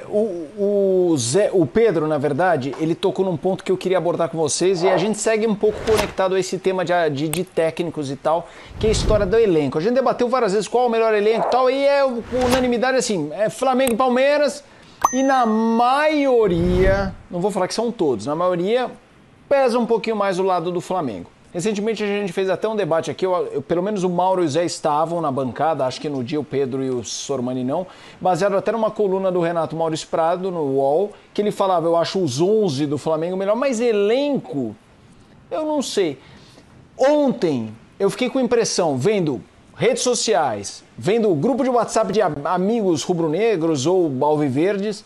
o Pedro, na verdade, ele tocou num ponto que eu queria abordar com vocês e a gente segue um pouco conectado a esse tema de técnicos e tal, que é a história do elenco. A gente debateu várias vezes qual é o melhor elenco e tal, e é unanimidade assim, é Flamengo e Palmeiras, e na maioria, não vou falar que são todos, na maioria pesa um pouquinho mais o lado do Flamengo. Recentemente a gente fez até um debate aqui, pelo menos o Mauro e o Zé estavam na bancada, acho que no dia o Pedro e o Sormani não, baseado até numa coluna do Renato Maurício Prado no UOL, que ele falava, eu acho os 11 do Flamengo melhor, mas elenco, eu não sei. Ontem eu fiquei com a impressão, vendo redes sociais, vendo grupo de WhatsApp de amigos rubro-negros ou alviverdes,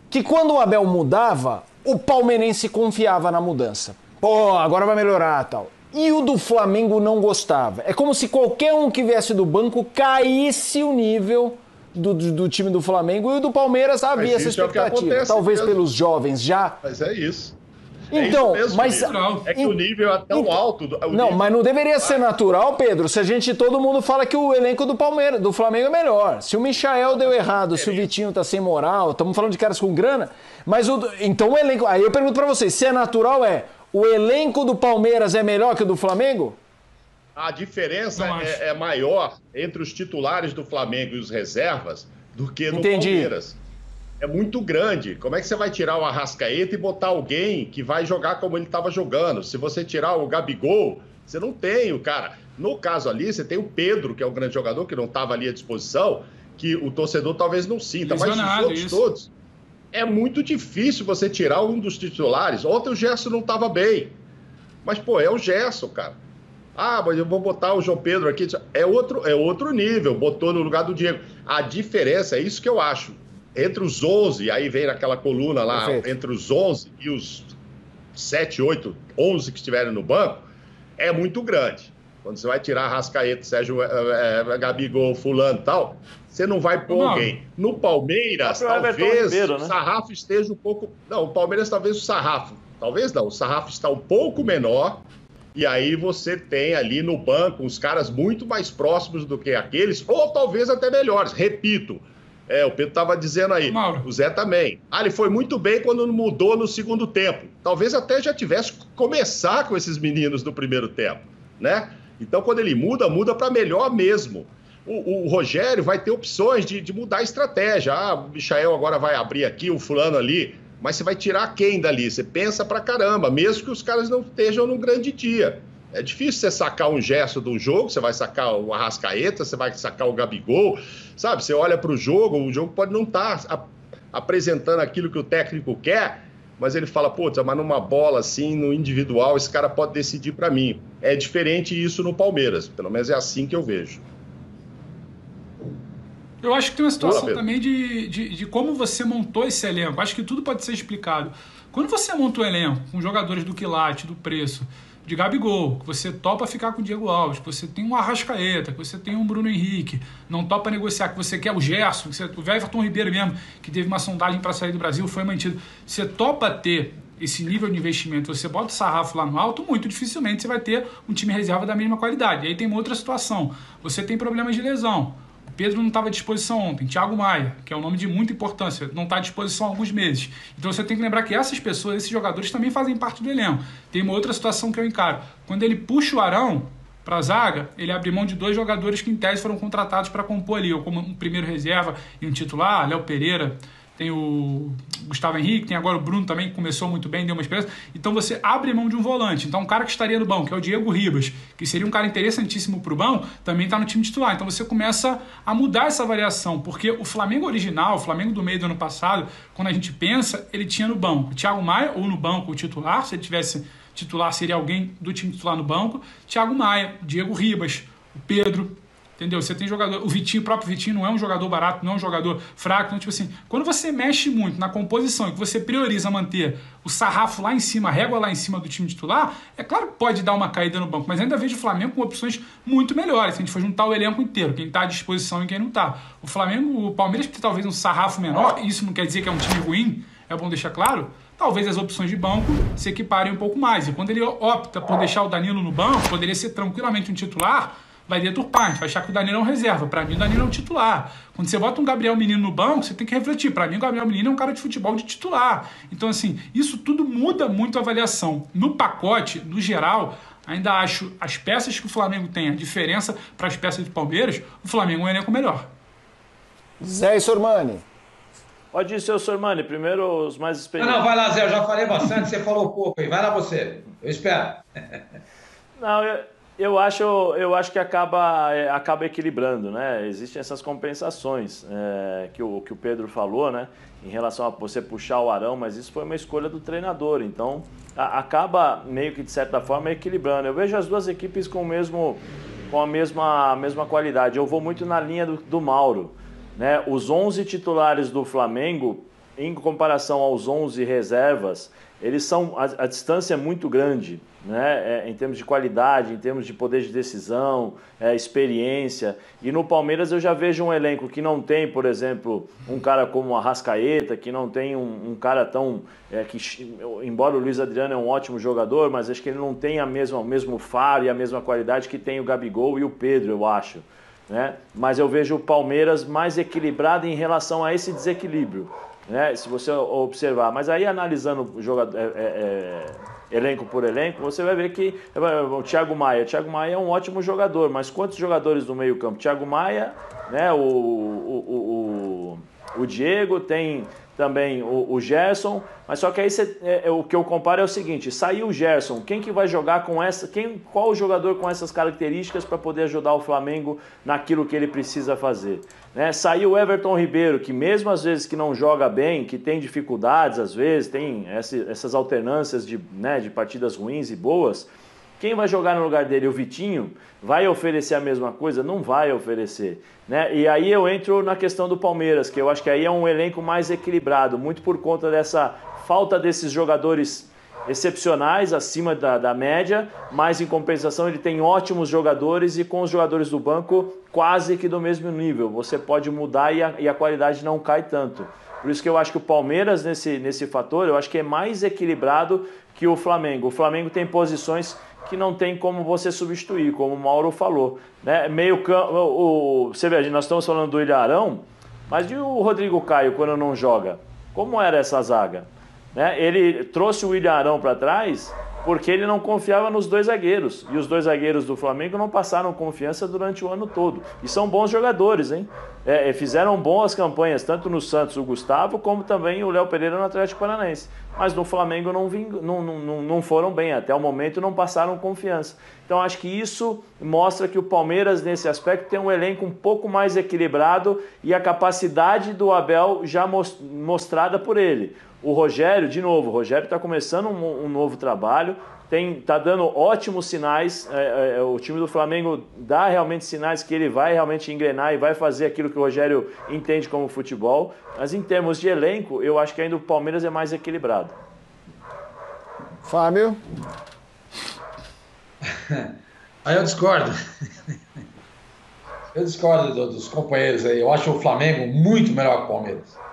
que quando o Abel mudava, o palmeirense confiava na mudança. Pô, agora vai melhorar e tal. E o do Flamengo não gostava. É como se qualquer um que viesse do banco caísse o nível do time do Flamengo, e o do Palmeiras havia essa expectativa. Talvez mesmo. Pelos jovens já. Mas é isso. Então, isso mesmo, mas é que o nível é tão alto. Não, mas não deveria ser natural, Pedro, se todo mundo fala que o elenco do Flamengo é melhor. Se o Michael deu errado, se o Vitinho tá sem moral, estamos falando de caras com grana, mas então o elenco. Aí eu pergunto pra vocês, se é natural, o elenco do Palmeiras é melhor que o do Flamengo? A diferença é maior entre os titulares do Flamengo e os reservas do que no Palmeiras. É muito grande. Como é que você vai tirar o Arrascaeta e botar alguém que vai jogar como ele estava jogando? Se você tirar o Gabigol, você não tem o cara. No caso ali, você tem o Pedro, que é um grande jogador, que não estava ali à disposição, que o torcedor talvez não sinta, mas os outros todos... É muito difícil você tirar um dos titulares. Ontem o Gerson não estava bem. Mas, pô, é o Gerson, cara. Ah, mas eu vou botar o João Pedro aqui. É outro nível. Botou no lugar do Diego. A diferença, é isso que eu acho. Entre os 11, aí vem naquela coluna lá, perfeito, entre os 11 e os 7, 8, 11 que estiverem no banco, é muito grande. Quando você vai tirar Arrascaeta, Sérgio, Gabigol, fulano e tal... Você não vai pôr alguém. No Palmeiras, talvez o sarrafo esteja um pouco... Não, o Palmeiras talvez o sarrafo... Talvez não, o sarrafo está um pouco menor, e aí você tem ali no banco uns caras muito mais próximos do que aqueles, ou talvez até melhores. Repito, o Pedro estava dizendo aí, Mauro. O Zé também. Ele foi muito bem quando mudou no segundo tempo. Talvez até já tivesse que começar com esses meninos do primeiro tempo, né? Então, quando ele muda para melhor mesmo. O Rogério vai ter opções de mudar a estratégia. O Michael agora vai abrir aqui, o fulano ali. Mas você vai tirar quem dali? Você pensa pra caramba, mesmo que os caras não estejam num grande dia. É difícil você sacar um gesto do jogo, você vai sacar o Arrascaeta, você vai sacar o Gabigol, sabe? Você olha pro jogo, o jogo pode não estar apresentando aquilo que o técnico quer, mas ele fala, pô, mas numa bola assim, no individual, esse cara pode decidir pra mim. É diferente isso no Palmeiras, pelo menos é assim que eu vejo. Eu acho que tem uma situação também de como você montou esse elenco. Acho que tudo pode ser explicado. Quando você monta um elenco com jogadores do quilate, do preço, de Gabigol, que você topa ficar com o Diego Alves, que você tem um Arrascaeta, que você tem um Bruno Henrique, não topa negociar, que você quer o Gerson, que o Everton Ribeiro mesmo, que teve uma sondagem para sair do Brasil, foi mantido. Você topa ter esse nível de investimento, você bota o sarrafo lá no alto, muito dificilmente você vai ter um time reserva da mesma qualidade. E aí tem uma outra situação. Você tem problemas de lesão. Pedro não estava à disposição ontem. Thiago Maia, que é um nome de muita importância, não está à disposição há alguns meses. Então você tem que lembrar que essas pessoas, esses jogadores também fazem parte do elenco. Tem uma outra situação que eu encaro. Quando ele puxa o Arão para a zaga, ele abre mão de 2 jogadores que em tese foram contratados para compor ali, ou como um primeiro reserva e um titular, Léo Pereira, tem o Gustavo Henrique, tem agora o Bruno também, que começou muito bem, deu uma experiência. Então você abre mão de um volante. Então um cara que estaria no banco, que é o Diego Ribas, que seria um cara interessantíssimo para o banco, também está no time titular. Então você começa a mudar essa variação, porque o Flamengo original, o Flamengo do meio do ano passado, quando a gente pensa, ele tinha no banco o Thiago Maia, ou no banco o titular, se ele tivesse titular seria alguém do time titular no banco, Thiago Maia, Diego Ribas, o Pedro... Entendeu? Você tem jogador... O Vitinho, o próprio Vitinho não é um jogador barato, não é um jogador fraco. Então, tipo assim, quando você mexe muito na composição e que você prioriza manter o sarrafo lá em cima, a régua lá em cima do time titular, é claro que pode dar uma caída no banco, mas ainda vejo o Flamengo com opções muito melhores. Se a gente for juntar o elenco inteiro, quem está à disposição e quem não está. O Flamengo, o Palmeiras tem talvez um sarrafo menor, e isso não quer dizer que é um time ruim, é bom deixar claro. Talvez as opções de banco se equiparem um pouco mais. E quando ele opta por deixar o Danilo no banco, poderia ser tranquilamente um titular, vai deturpar, a gente vai achar que o Danilo é um reserva. Para mim, o Danilo é um titular. Quando você bota um Gabriel Menino no banco, você tem que refletir. Para mim, o Gabriel Menino é um cara de futebol de titular. Então, assim, isso tudo muda muito a avaliação. No pacote, no geral, ainda acho as peças que o Flamengo tem, a diferença para as peças do Palmeiras, o Flamengo é um elenco melhor. Zé Sormani. Pode ir, seu Sormani. Primeiro, os mais experientes. Não, vai lá, Zé. Eu já falei bastante, você falou pouco aí. Vai lá você. Eu espero. Não, eu acho que acaba equilibrando, né? Existem essas compensações que o Pedro falou, né? Em relação a você puxar o Arão, mas isso foi uma escolha do treinador. Então, acaba meio que, de certa forma, equilibrando. Eu vejo as duas equipes com a mesma qualidade. Eu vou muito na linha do Mauro, né? Os 11 titulares do Flamengo, em comparação aos 11 reservas, eles são a distância é muito grande, né? Em termos de qualidade, em termos de poder de decisão, experiência. E no Palmeiras eu já vejo um elenco que não tem, por exemplo, um cara como o Arrascaeta, que não tem um cara tão... embora o Luiz Adriano é um ótimo jogador, mas acho que ele não tem o mesmo faro e a mesma qualidade que tem o Gabigol e o Pedro, eu acho, né? Mas eu vejo o Palmeiras mais equilibrado em relação a esse desequilíbrio, né? Se você observar. Mas aí, analisando o jogador, elenco por elenco, você vai ver que o Thiago Maia é um ótimo jogador, mas quantos jogadores do meio campo? Thiago Maia, né? O Diego, tem também o Gerson, mas só que aí o que eu comparo é o seguinte: saiu o Gerson, quem que vai jogar com qual o jogador com essas características para poder ajudar o Flamengo naquilo que ele precisa fazer, né? Saiu o Everton Ribeiro, que mesmo às vezes que não joga bem, que tem dificuldades às vezes, tem essas alternâncias de partidas ruins e boas. Quem vai jogar no lugar dele? O Vitinho? Vai oferecer a mesma coisa? Não vai oferecer, né? E aí eu entro na questão do Palmeiras, que eu acho que aí é um elenco mais equilibrado, muito por conta dessa falta desses jogadores excepcionais, acima da média, mas em compensação ele tem ótimos jogadores e com os jogadores do banco quase que do mesmo nível. Você pode mudar e a qualidade não cai tanto. Por isso que eu acho que o Palmeiras, nesse fator, eu acho que é mais equilibrado que o Flamengo. O Flamengo tem posições que não tem como você substituir, como o Mauro falou, né? Meio campo, você vê, nós estamos falando do Ilharão, mas e o Rodrigo Caio quando não joga? Como era essa zaga, né? Ele trouxe o Ilharão para trás porque ele não confiava nos dois zagueiros, e os dois zagueiros do Flamengo não passaram confiança durante o ano todo, e são bons jogadores, hein? Fizeram boas campanhas, tanto no Santos, o Gustavo, como também o Léo Pereira no Atlético Paranaense, mas no Flamengo não foram bem, até o momento não passaram confiança. Então acho que isso mostra que o Palmeiras, nesse aspecto, tem um elenco um pouco mais equilibrado e a capacidade do Abel já mostrada por ele. O Rogério, de novo, o Rogério está começando um novo trabalho, está dando ótimos sinais, o time do Flamengo dá realmente sinais que ele vai realmente engrenar e vai fazer aquilo que o Rogério entende como futebol, mas em termos de elenco, eu acho que ainda o Palmeiras é mais equilibrado. Fábio? Aí eu discordo. Eu discordo dos companheiros aí, eu acho o Flamengo muito melhor que o Palmeiras.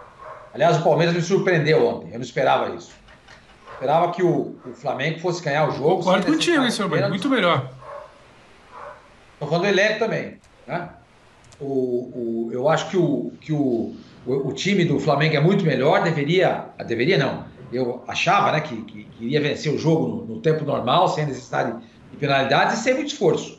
Aliás, o Palmeiras me surpreendeu ontem, eu não esperava isso. Eu esperava que o Flamengo fosse ganhar o jogo. Concordo contigo, hein, senhor? Muito melhor. Estou falando do elenco também, né? Eu acho que o time do Flamengo é muito melhor, deveria não. Eu achava, né, que iria vencer o jogo no tempo normal, sem necessidade de penalidades e sem muito esforço.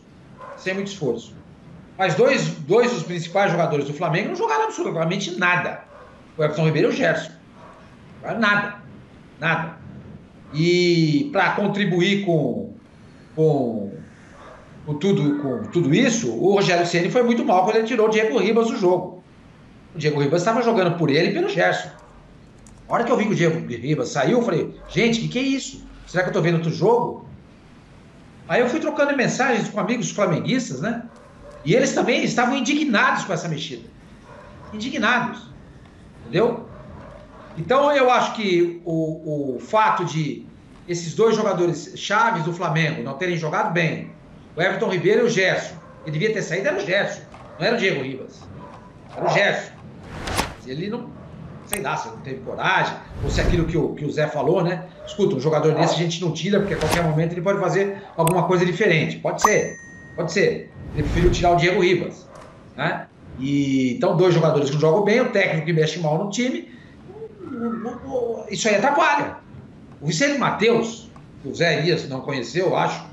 Mas dois dos principais jogadores do Flamengo não jogaram absolutamente nada. O Everton Ribeiro e o Gerson. Nada. E para contribuir com tudo isso, o Rogério Ceni foi muito mal quando ele tirou o Diego Ribas do jogo. O Diego Ribas estava jogando por ele e pelo Gerson. A hora que eu vi que o Diego Ribas saiu, eu falei, gente, o que é isso? Será que eu estou vendo outro jogo? Aí eu fui trocando mensagens com amigos flamenguistas, né? E eles também estavam indignados com essa mexida. Indignados. Entendeu? Então eu acho que o fato de esses dois jogadores chaves do Flamengo não terem jogado bem, o Everton Ribeiro e o Gerson, que devia ter saído era o Gerson, não era o Diego Ribas, era o Gerson. Ele não, sei lá, se não teve coragem, ou se aquilo que o Zé falou, né? Escuta, um jogador desse a gente não tira, porque a qualquer momento ele pode fazer alguma coisa diferente. Pode ser. Ele preferiu tirar o Diego Ribas, né? E, então, 2 jogadores que jogam bem, o técnico que mexe mal no time, isso aí atrapalha. O Vicente Matheus, que o Zé Elias não conheceu, eu acho,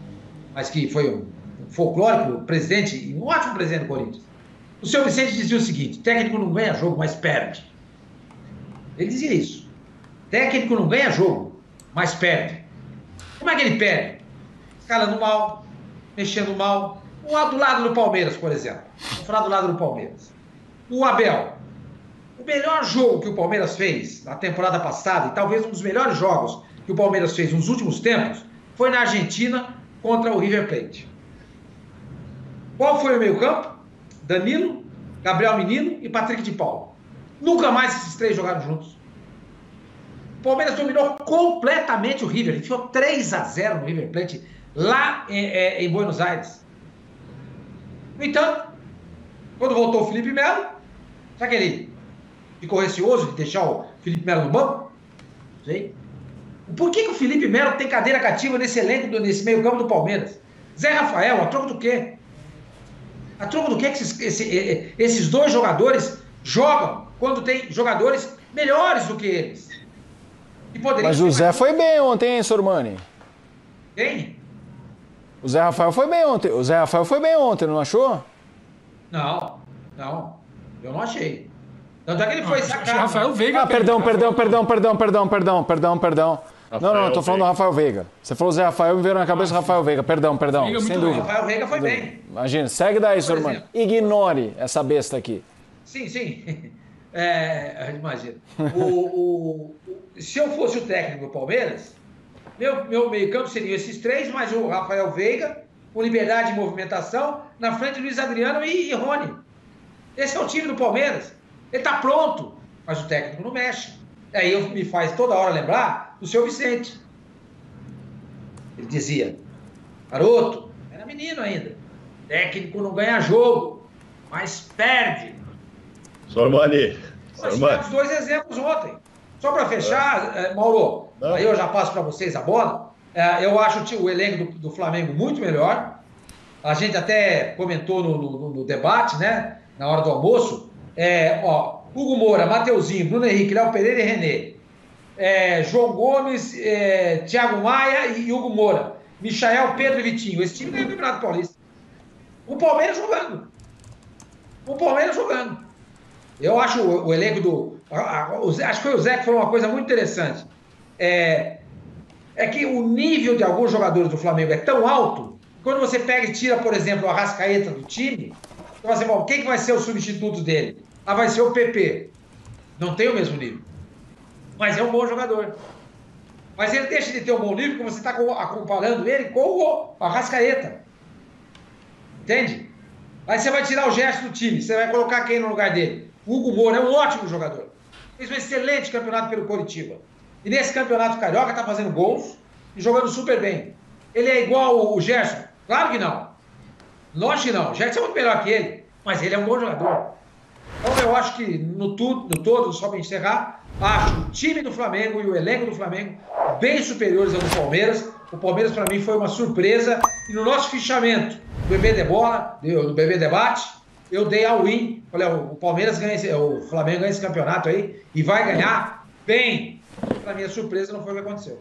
mas que foi um folclórico presidente, e um ótimo presidente do Corinthians. O seu Vicente dizia o seguinte: técnico não ganha jogo, mas perde. Ele dizia isso. Técnico não ganha jogo, mas perde. Como é que ele perde? Escalando mal, mexendo mal. Do lado do Palmeiras, por exemplo. Vamos falar do lado do Palmeiras. O Abel. O melhor jogo que o Palmeiras fez na temporada passada, e talvez um dos melhores jogos que o Palmeiras fez nos últimos tempos, foi na Argentina contra o River Plate. Qual foi o meio-campo? Danilo, Gabriel Menino e Patrick de Paula. Nunca mais esses 3 jogaram juntos. O Palmeiras dominou completamente o River. Ele enfiou 3-0 no River Plate, lá em Buenos Aires. No entanto, quando voltou o Felipe Melo, será que ele ficou receoso de deixar o Felipe Melo no banco? Não sei. Por que o Felipe Melo tem cadeira cativa nesse elenco, nesse meio-campo do Palmeiras? Zé Rafael, a troco do quê? A troco do quê que esses 2 jogadores jogam quando tem jogadores melhores do que eles? Mas o Zé foi bem ontem, hein, Sormani? Quem? O Zé Rafael foi bem ontem. O Zé Rafael foi bem ontem, não achou? Não. Eu não achei. Tanto é que ele foi sacado. O Rafael Veiga. Perdão. Não, tô falando do Rafael Veiga. Você falou Zé Rafael, me veio na cabeça o Rafael Veiga. Perdão, sem dúvida. O Rafael Veiga foi bem. Imagina, segue daí, Sormani. Ignore essa besta aqui. Sim. Imagina. Se eu fosse o técnico do Palmeiras, meu meio-campo seria esses 3, mais o Rafael Veiga, com liberdade de movimentação, na frente Luiz Adriano e Rony. Esse é o time do Palmeiras. Ele está pronto, mas o técnico não mexe. Aí me faz toda hora lembrar do seu Vicente. Ele dizia: garoto, era menino ainda, técnico não ganha jogo, mas perde. Sormani. Nós tivemos 2 exemplos ontem. Só para fechar, Mauro, aí eu já passo para vocês a bola. Eu acho o elenco do Flamengo muito melhor. A gente até comentou no debate, né? Na hora do almoço. Hugo Moura, Mateuzinho, Bruno Henrique, Léo Pereira e René. João Gomes, Thiago Maia e Hugo Moura. Michael, Pedro e Vitinho. Esse time ganhou o Campeonato Paulista. O Palmeiras jogando. Eu acho o elenco acho que foi o Zé que falou uma coisa muito interessante. É que o nível de alguns jogadores do Flamengo é tão alto, que quando você pega e tira, por exemplo, o Arrascaeta do time, você fala, quem que vai ser o substituto dele? Vai ser o PP. Não tem o mesmo nível. Mas é um bom jogador. Mas ele deixa de ter um bom nível porque você está comparando ele com o Arrascaeta. Entende? Aí você vai tirar o Gerson do time, você vai colocar quem no lugar dele? O Hugo Moura é um ótimo jogador. Fez um excelente campeonato pelo Coritiba. E nesse campeonato carioca está fazendo gols e jogando super bem. Ele é igual o Gerson? Claro que não. Lógico que não. O Gerson é muito melhor que ele, mas ele é um bom jogador. Então eu acho que no todo, só para encerrar, acho o time do Flamengo e o elenco do Flamengo bem superiores ao do Palmeiras. O Palmeiras para mim foi uma surpresa. E no nosso fichamento do Bebê de Bola, do Bebê Debate, eu dei a win. Falei, o Palmeiras ganha o Flamengo ganha esse campeonato aí e vai ganhar bem. Para minha surpresa, não foi o que aconteceu.